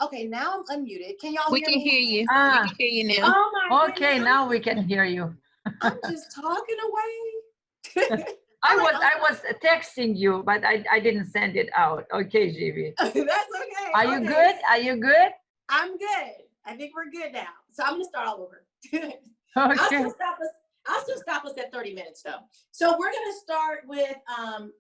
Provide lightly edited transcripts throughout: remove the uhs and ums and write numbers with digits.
Okay, now I'm unmuted. Can y'all We hear can me? hear you. We Ah, can hear you now. Oh my okay, goodness. now we can hear you. I'm just talking away. All right, I was texting you, but I didn't send it out. Okay, GB. that's okay. Are you Okay. good? Are you good? I'm good. I think we're good now. So I'm gonna start all over. Okay. I'll still stop us at 30 minutes though. So we're gonna start with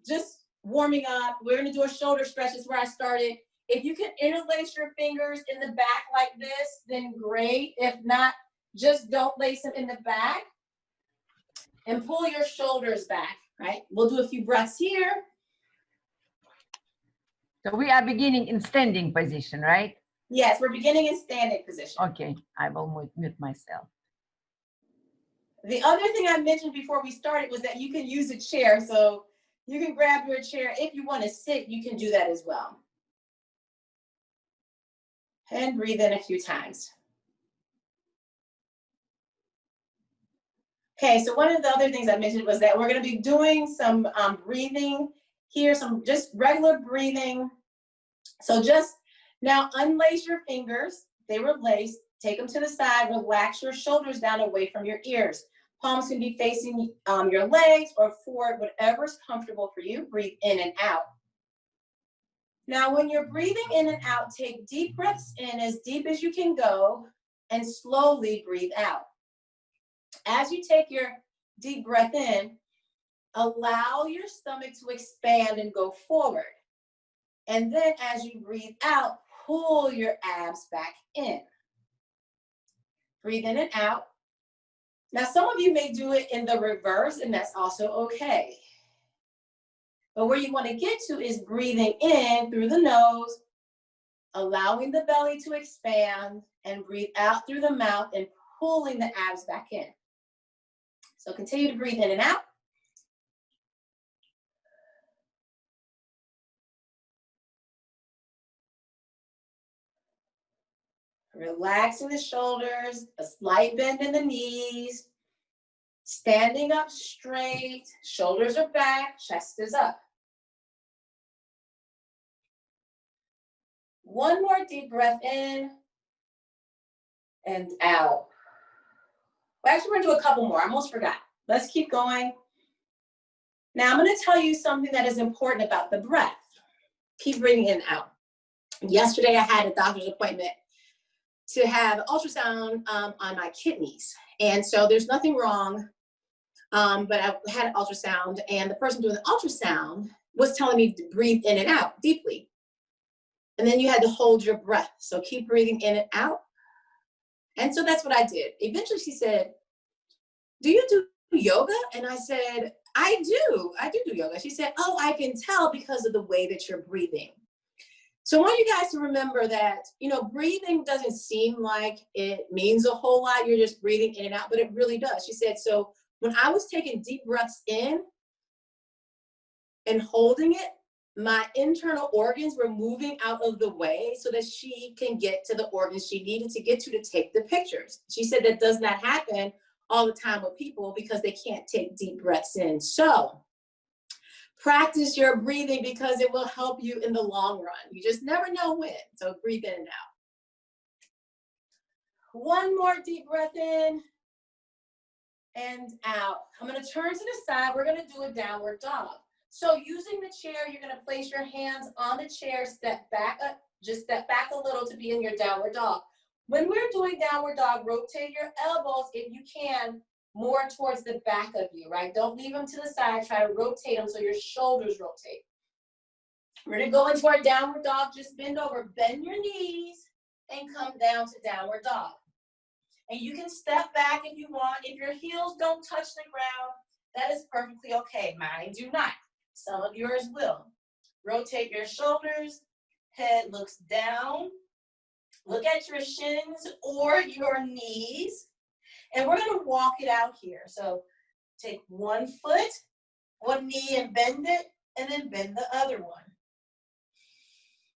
just warming up. We're gonna do a shoulder stretch. Is where I started. If you can interlace your fingers in the back like this, then great. If not, just don't lace them in the back. And pull your shoulders back, right? We'll do a few breaths here. So we are beginning in standing position, right? Yes, we're beginning in standing position. Okay, I will mute myself. The other thing I mentioned before we started was that you can use a chair. So you can grab your chair. If you want to sit, you can do that as well. And breathe in a few times. Okay, so one of the other things I mentioned was that we're going to be doing some breathing here, some just regular breathing. So just now unlace your fingers. They were laced. Take them to the side. Relax your shoulders down away from your ears. Palms can be facing your legs or forward, whatever's comfortable for you. Breathe in and out. Now, when you're breathing in and out, take deep breaths in as deep as you can go and slowly breathe out. As you take your deep breath in, allow your stomach to expand and go forward. And then as you breathe out, pull your abs back in. Breathe in and out. Now, some of you may do it in the reverse, and that's also okay. But where you want to get to is breathing in through the nose, allowing the belly to expand, and breathe out through the mouth and pulling the abs back in. So continue to breathe in and out. Relaxing the shoulders, a slight bend in the knees, standing up straight, shoulders are back, chest is up. One more deep breath in and out. Well, actually, we're gonna do a couple more. I almost forgot. Let's keep going. Now, I'm gonna tell you something that is important about the breath. Keep breathing in and out. Yesterday, I had a doctor's appointment to have an ultrasound on my kidneys. And so there's nothing wrong, but I had an ultrasound, and the person doing the ultrasound was telling me to breathe in and out deeply. And then you had to hold your breath. So keep breathing in and out. And so that's what I did. Eventually she said, do you do yoga? And I said, I do yoga. She said, oh, I can tell because of the way that you're breathing. So I want you guys to remember that, breathing doesn't seem like it means a whole lot. You're just breathing in and out, but it really does. She said, so when I was taking deep breaths in and holding it, my internal organs were moving out of the way so that she can get to the organs she needed to get to take the pictures. She said that does not happen all the time with people because they can't take deep breaths in. So practice your breathing because it will help you in the long run. You just never know when. So breathe in and out. One more deep breath in and out. I'm going to turn to the side. We're going to do a downward dog. So using the chair, you're going to place your hands on the chair, step back up, just step back a little to be in your downward dog. When we're doing downward dog, rotate your elbows if you can more towards the back of you, right? Don't leave them to the side. Try to rotate them so your shoulders rotate. We're going to go into our downward dog. Just bend over, bend your knees, and come down to downward dog. And you can step back if you want. If your heels don't touch the ground, that is perfectly okay. Mine do not. Some of yours will. Rotate your shoulders. Head looks down. Look at your shins or your knees. And we're going to walk it out here. So take one foot, one knee and bend it, and then bend the other one.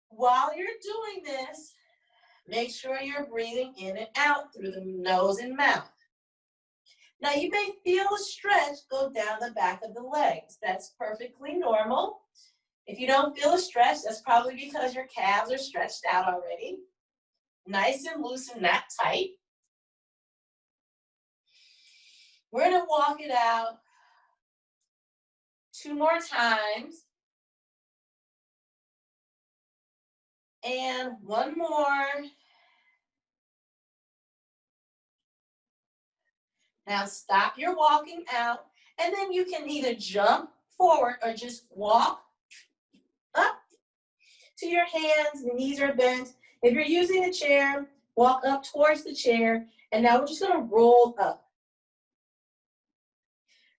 While you're doing this, make sure you're breathing in and out through the nose and mouth. Now you may feel a stretch go down the back of the legs. That's perfectly normal. If you don't feel a stretch, that's probably because your calves are stretched out already. Nice and loose and not tight. We're gonna walk it out 2 more times. And 1 more. Now stop your walking out, and then you can either jump forward or just walk up to your hands, the knees are bent. If you're using a chair, walk up towards the chair, and now we're just gonna roll up.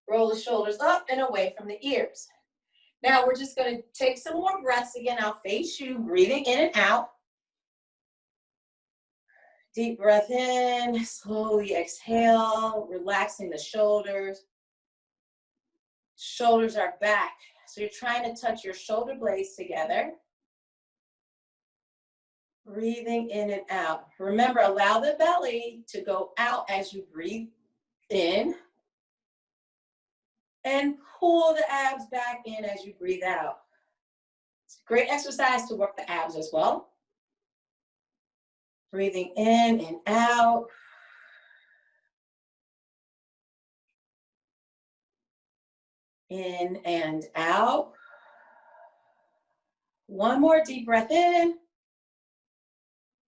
Roll the shoulders up and away from the ears. Now we're just gonna take some more breaths again. I'll face you, breathing in and out. Deep breath in, slowly exhale, relaxing the shoulders. Shoulders are back. So you're trying to touch your shoulder blades together. Breathing in and out. Remember, allow the belly to go out as you breathe in. And pull the abs back in as you breathe out. It's a great exercise to work the abs as well. Breathing in and out. In and out. One more deep breath in.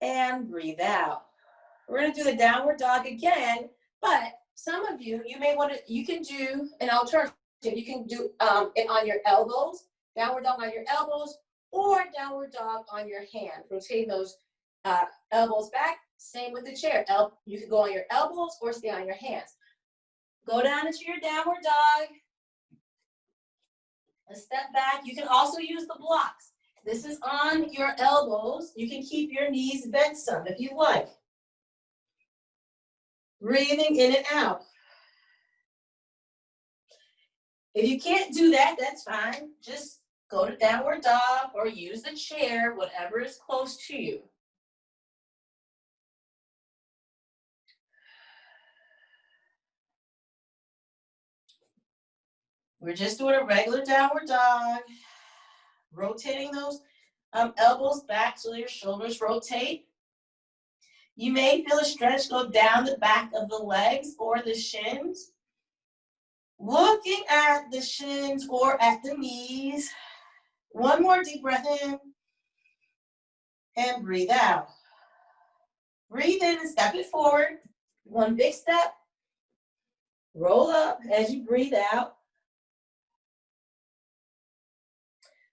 And breathe out. We're going to do the downward dog again, but some of you, you can do an alternative. You can do it on your elbows, downward dog on your elbows, or downward dog on your hand. Rotating those elbows back. Same with the chair. You can go on your elbows or stay on your hands. Go down into your downward dog. A step back. You can also use the blocks. This is on your elbows. You can keep your knees bent some if you like. Breathing in and out. If you can't do that, that's fine. Just go to downward dog or use the chair, whatever is close to you. We're just doing a regular downward dog. Rotating those elbows back so your shoulders rotate. You may feel a stretch go down the back of the legs or the shins. Looking at the shins or at the knees. One more deep breath in. And breathe out. Breathe in and step it forward. One big step. Roll up as you breathe out.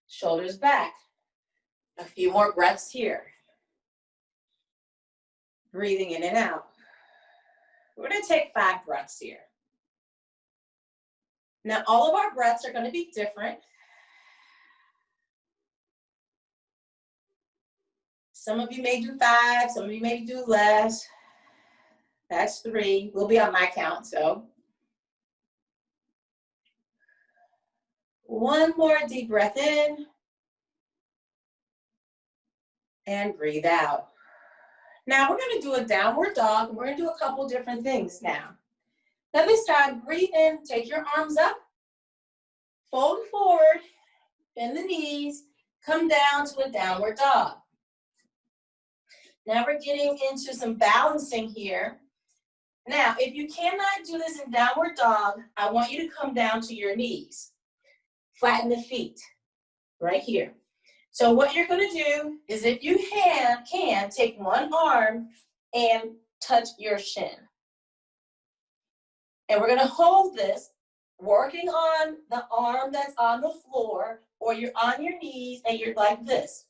Shoulders back. A few more breaths here. Breathing in and out. We're going to take 5 breaths here. Now, all of our breaths are going to be different. Some of you may do 5, some of you may do less. That's 3. We'll be on my count, so. One more deep breath in. And breathe out. Now we're going to do a downward dog. We're going to do a couple different things now. Let me start. Breathe in. Take your arms up. Fold forward. Bend the knees. Come down to a downward dog. Now we're getting into some balancing here. Now, if you cannot do this in downward dog, I want you to come down to your knees. Flatten the feet right here. So what you're going to do is, if you can take one arm and touch your shin. And we're going to hold this, working on the arm that's on the floor, or you're on your knees and you're like this.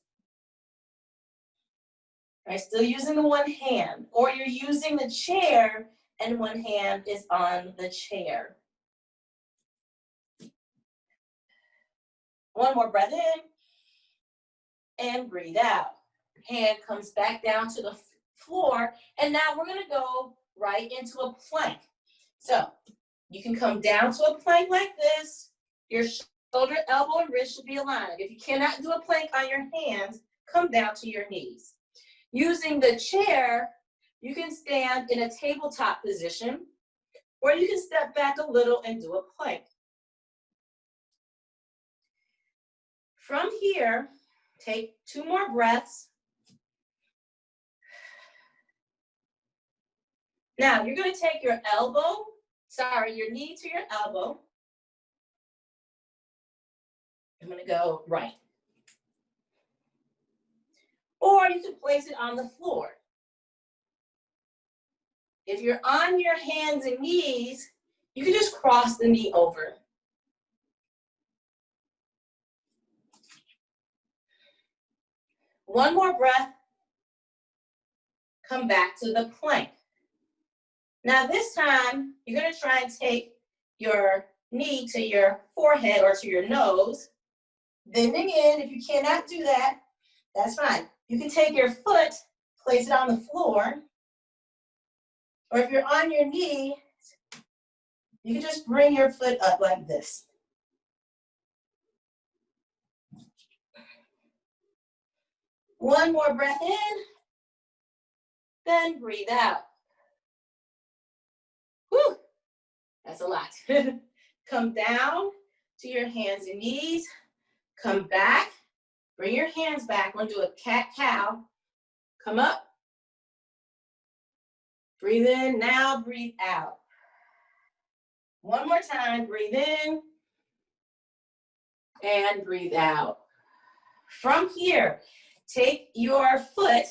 Right, still using the one hand, or you're using the chair and one hand is on the chair. One more breath in. And breathe out. Hand comes back down to the floor. And now we're going to go right into a plank. So you can come down to a plank like this. Your shoulder, elbow, and wrist should be aligned. If you cannot do a plank on your hands, come down to your knees. Using the chair, you can stand in a tabletop position, or you can step back a little and do a plank. From here, take 2 more breaths. Now you're going to take your your knee to your elbow. I'm going to go right. Or you can place it on the floor. If you're on your hands and knees, you can just cross the knee over. One more breath. Come back to the plank. Now this time, you're going to try and take your knee to your forehead or to your nose, bending in. If you cannot do that, that's fine. You can take your foot, place it on the floor, or if you're on your knee, you can just bring your foot up like this. One more breath in, then breathe out. Whew, that's a lot. Come down to your hands and knees, come back, bring your hands back. We're gonna do a cat-cow. Come up, breathe in, now breathe out. One more time, breathe in and breathe out. From here, take your foot,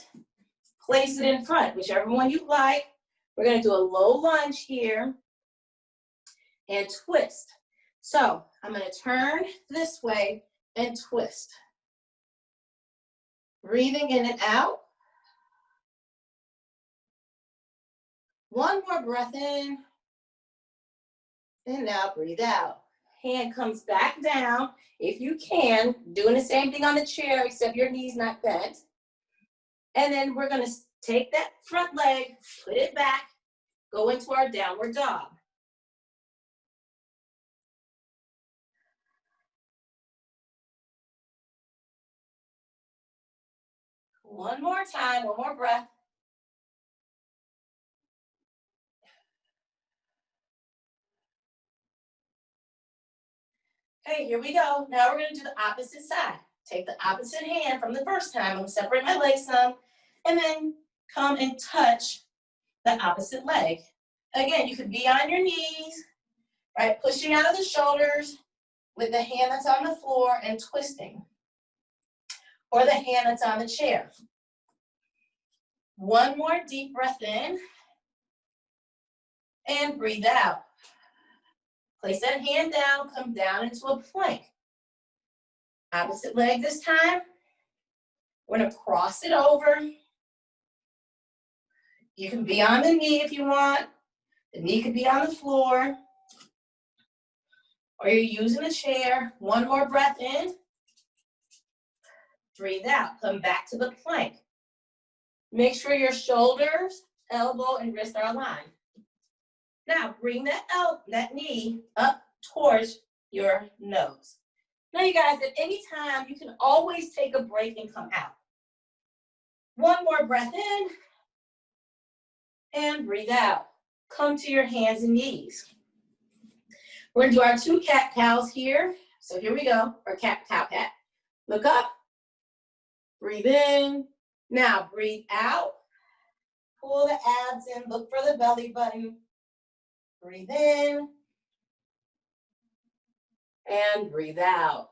place it in front, whichever one you like. We're gonna do a low lunge here and twist. So I'm gonna turn this way and twist. Breathing in and out. One more breath in, and now breathe out. Hand comes back down, if you can, doing the same thing on the chair, except your knee's not bent. And then we're gonna take that front leg, put it back, go into our downward dog. One more time, one more breath. Okay, here we go. Now we're gonna do the opposite side. Take the opposite hand from the first time. I'm gonna separate my legs some, and then come and touch the opposite leg. Again, you could be on your knees, right? Pushing out of the shoulders with the hand that's on the floor and twisting. Or the hand that's on the chair. One more deep breath in. And breathe out. Place that hand down, come down into a plank. Opposite leg this time. We're gonna cross it over. You can be on the knee if you want. The knee could be on the floor. Or you're using a chair. One more breath in. Breathe out, come back to the plank. Make sure your shoulders, elbow, and wrist are aligned. Now bring that knee up towards your nose. Now you guys, at any time, you can always take a break and come out. One more breath in, and breathe out. Come to your hands and knees. We're gonna do our two cat-cows here. So here we go, or cat-cow-cat. Look up, breathe in. Now breathe out. Pull the abs in, look for the belly button. Breathe in. And breathe out.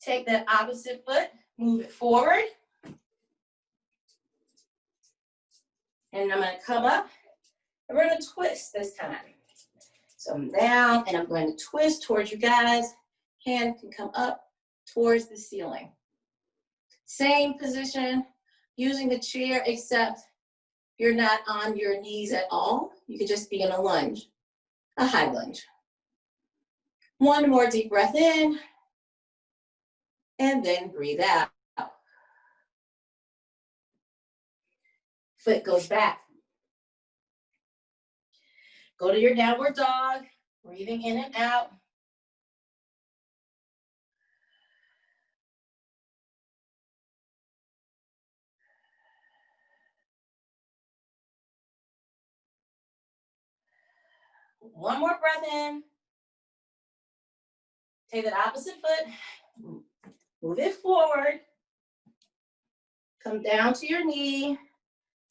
Take that opposite foot, move it forward. And I'm gonna come up, and we're gonna twist this time. So I'm down, and I'm going to twist towards you guys. Hand can come up towards the ceiling. Same position, using the chair, except you're not on your knees at all. You could just be in a lunge, a high lunge. One more deep breath in, and then breathe out. Foot goes back. Go to your downward dog, breathing in and out. One more breath in. Take that opposite foot, move it forward. Come down to your knee,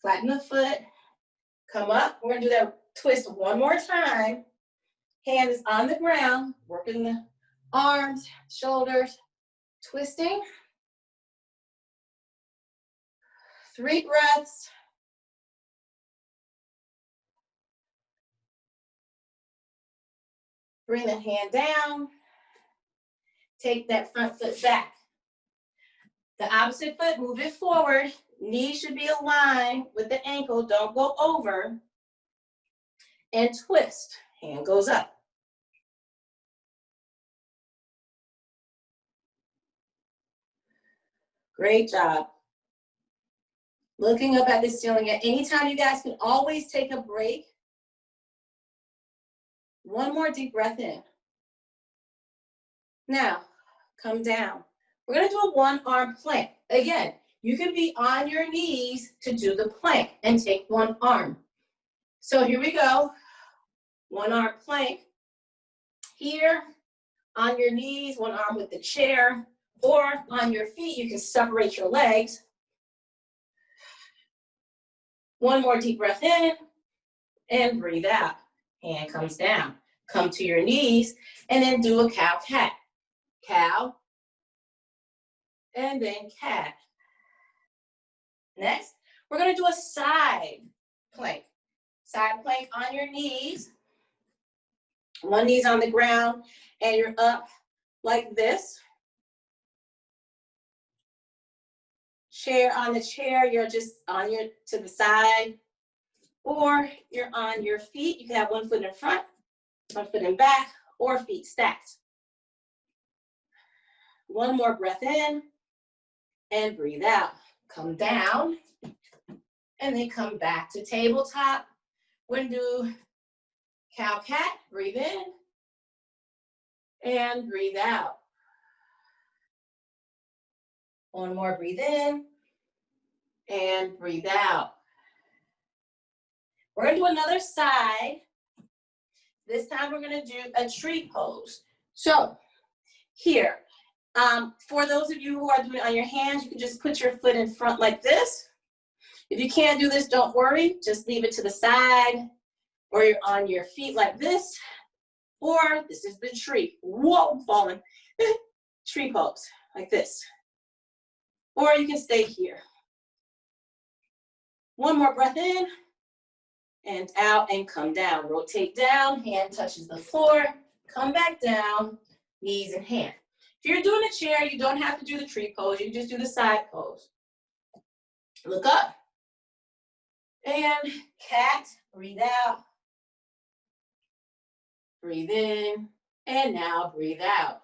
Flatten the foot. Come up. We're going to do that twist one more time. Hand is on the ground. Working the arms, shoulders, twisting. 3 breaths. Bring the hand down. Take that front foot back. The opposite foot, move it forward. Knee should be aligned with the ankle. Don't go over. And twist. Hand goes up. Great job. Looking up at the ceiling. At any time, you guys can always take a break. One more deep breath in. Now, come down. We're going to do a one-arm plank. Again, you can be on your knees to do the plank and take one arm. So here we go. One-arm plank. Here, on your knees, one arm with the chair, or on your feet, you can separate your legs. One more deep breath in, and breathe out. Hand comes down. Come to your knees, and then do a cow-cat. Cow, and then cat. Next, we're going to do a side plank. Side plank on your knees. One knee's on the ground, and you're up like this. Chair on the chair, you're just on your to the side, or you're on your feet. You can have one foot in front, one foot in back, or feet stacked. One more breath in, and breathe out. Come down, and then come back to tabletop. We're gonna do cow-cat. Breathe in, and breathe out. One more, breathe in, and breathe out. We're gonna do another side. This time we're gonna do a tree pose. So here, for those of you who are doing it on your hands, you can just put your foot in front like this. If you can't do this, don't worry. Just leave it to the side, or you're on your feet like this, or this is the tree. Whoa, falling. Tree pose, like this. Or you can stay here. One more breath in, and out, and come down. Rotate down, hand touches the floor, come back down, knees and hand. If you're doing a chair, you don't have to do the tree pose, you can just do the side pose. Look up, and cat, breathe out, breathe in, and now breathe out.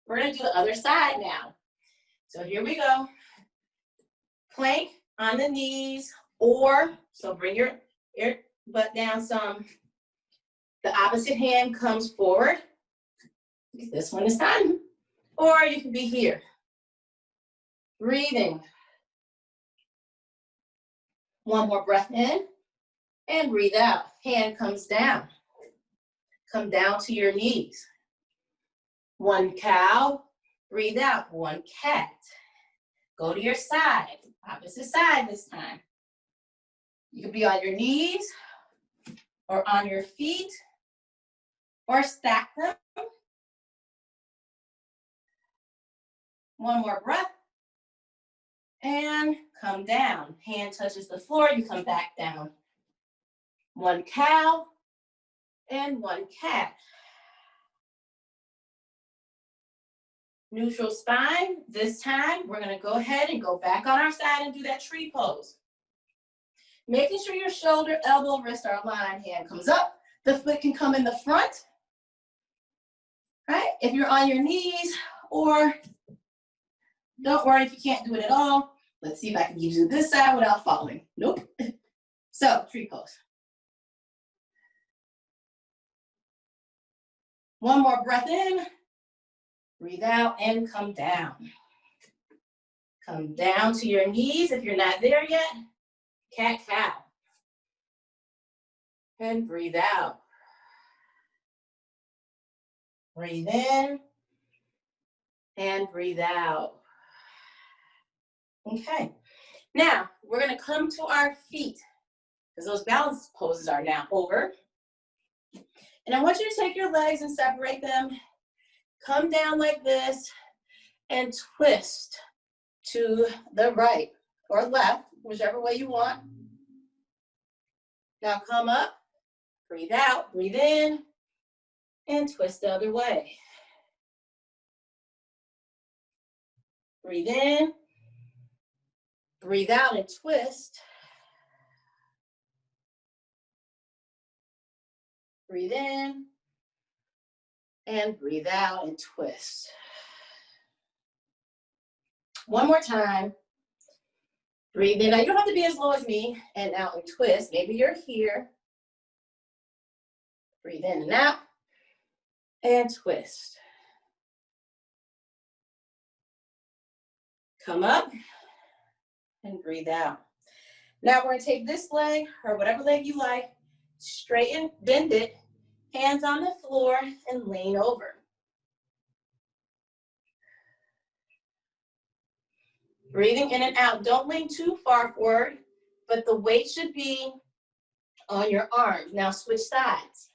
We're gonna do the other side now. So here we go. Plank on the knees, or, so bring your butt down some. The opposite hand comes forward. This one is time. Or you can be here. Breathing. One more breath in, and breathe out. Hand comes down. Come down to your knees. One cow, breathe out. One cat. Go to your side, opposite side this time. You can be on your knees, or on your feet, or stack them. One more breath, and come down. Hand touches the floor, you come back down. One cow, and one cat. Neutral spine. This time, we're gonna go ahead and go back on our side and do that tree pose. Making sure your shoulder, elbow, wrist are aligned. Hand comes up. The foot can come in the front. Right? If you're on your knees, or don't worry if you can't do it at all. Let's see if I can give you this side without falling. Nope. So, tree pose. One more breath in. Breathe out and come down. Come down to your knees if you're not there yet. Cat, cow. And breathe out. Breathe in. And breathe out. Okay. Now, we're gonna come to our feet because those balance poses are now over. And I want you to take your legs and separate them. Come down like this and twist to the right or left, whichever way you want. Now come up, breathe out, breathe in, and twist the other way. Breathe in, breathe out and twist. Breathe in, and breathe out and twist. One more time. Breathe in. Now you don't have to be as low as me, and out and twist. Maybe you're here. Breathe in and out, and twist. Come up, and breathe out. Now we're gonna take this leg, or whatever leg you like, straighten, bend it, hands on the floor, and lean over. Breathing in and out. Don't lean too far forward, but the weight should be on your arms. Now switch sides.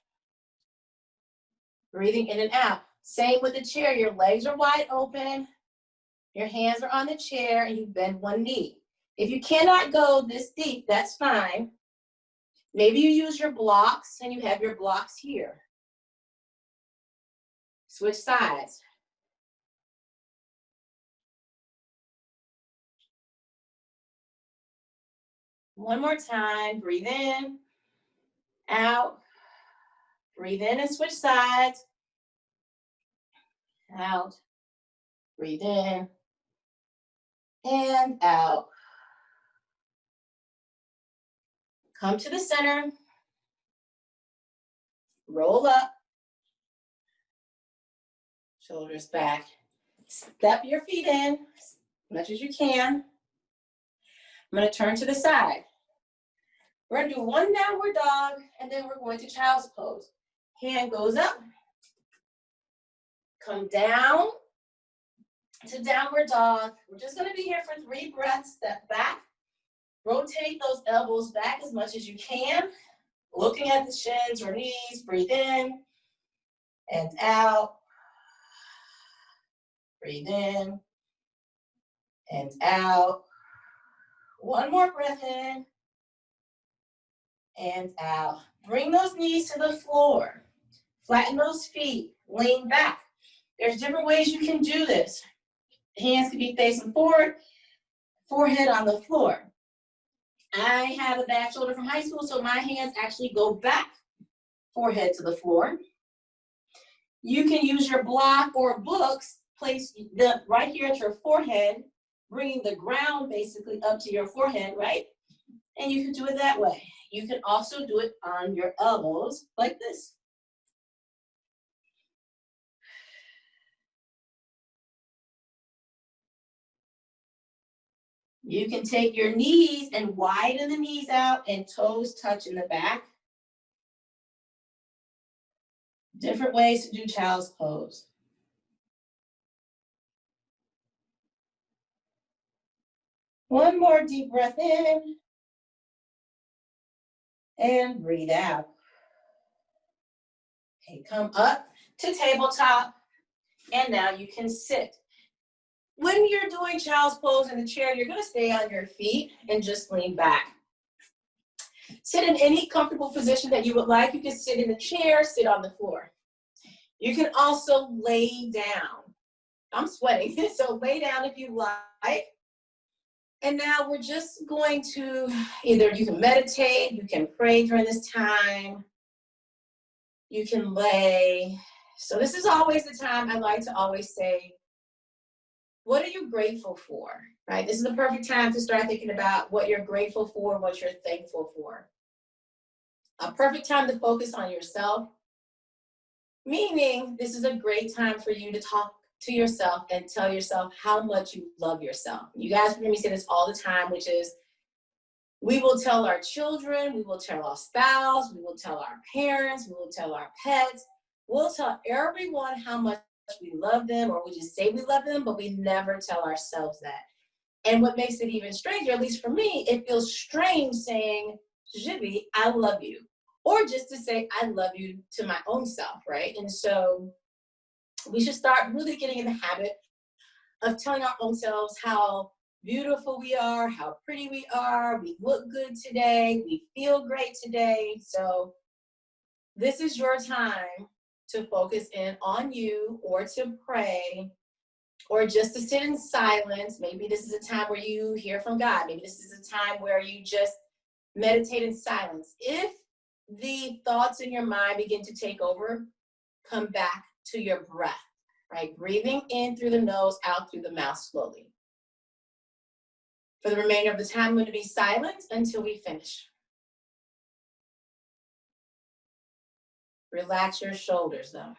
Breathing in and out. Same with the chair. Your legs are wide open. Your hands are on the chair, and you bend one knee. If you cannot go this deep, that's fine. Maybe you use your blocks, and you have your blocks here. Switch sides. One more time. Breathe in, out. Breathe in and switch sides. Out. Breathe in and out. Come to the center. Roll up. Shoulders back. Step your feet in as much as you can. I'm going to turn to the side. We're going to do one downward dog, and then we're going to child's pose. Hand goes up. Come down to downward dog. We're just going to be here for 3 breaths. Step back. Rotate those elbows back as much as you can. Looking at the shins or knees. Breathe in and out. Breathe in and out. One more breath in and out. Bring those knees to the floor. Flatten those feet. Lean back. There's different ways you can do this. Hands can be facing forward, forehead on the floor. I have a back shoulder from high school, so my hands actually go back, forehead to the floor. You can use your block or books, place them right here at your forehead, bringing the ground basically up to your forehead, right? And you can do it that way. You can also do it on your elbows like this. You can take your knees and widen the knees out and toes touch in the back. Different ways to do child's pose. One more deep breath in and breathe out. Okay, come up to tabletop, and now you can sit. When you're doing child's pose in the chair, you're gonna stay on your feet and just lean back. Sit in any comfortable position that you would like. You can sit in the chair, sit on the floor. You can also lay down. I'm sweating, so lay down if you like. And now we're just going to, either you can meditate, you can pray during this time, you can lay. So this is always the time I like to always say, what are you grateful for, right? This is the perfect time to start thinking about what you're grateful for, what you're thankful for. A perfect time to focus on yourself, meaning this is a great time for you to talk to yourself and tell yourself how much you love yourself. You guys hear me say this all the time, which is, we will tell our children, we will tell our spouse, we will tell our parents, we will tell our pets, we'll tell everyone how much we love them, or we just say we love them, but we never tell ourselves that. And what makes it even stranger, at least for me, it feels strange saying, Jivi, I love you. Or just to say, I love you to my own self, right? And so we should start really getting in the habit of telling our own selves how beautiful we are, how pretty we are, we look good today, we feel great today. So this is your time to focus in on you, or to pray, or just to sit in silence. Maybe this is a time where you hear from God. Maybe this is a time where you just meditate in silence. If the thoughts in your mind begin to take over, come back to your breath, right? Breathing in through the nose, out through the mouth slowly. For the remainder of the time, I'm going to be silent until we finish. Relax your shoulders, though.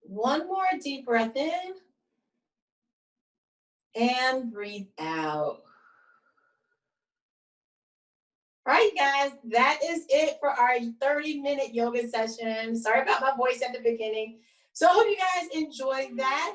One more deep breath in and breathe out. All right, guys, that is it for our 30-minute yoga session. Sorry about my voice at the beginning. So I hope you guys enjoyed that.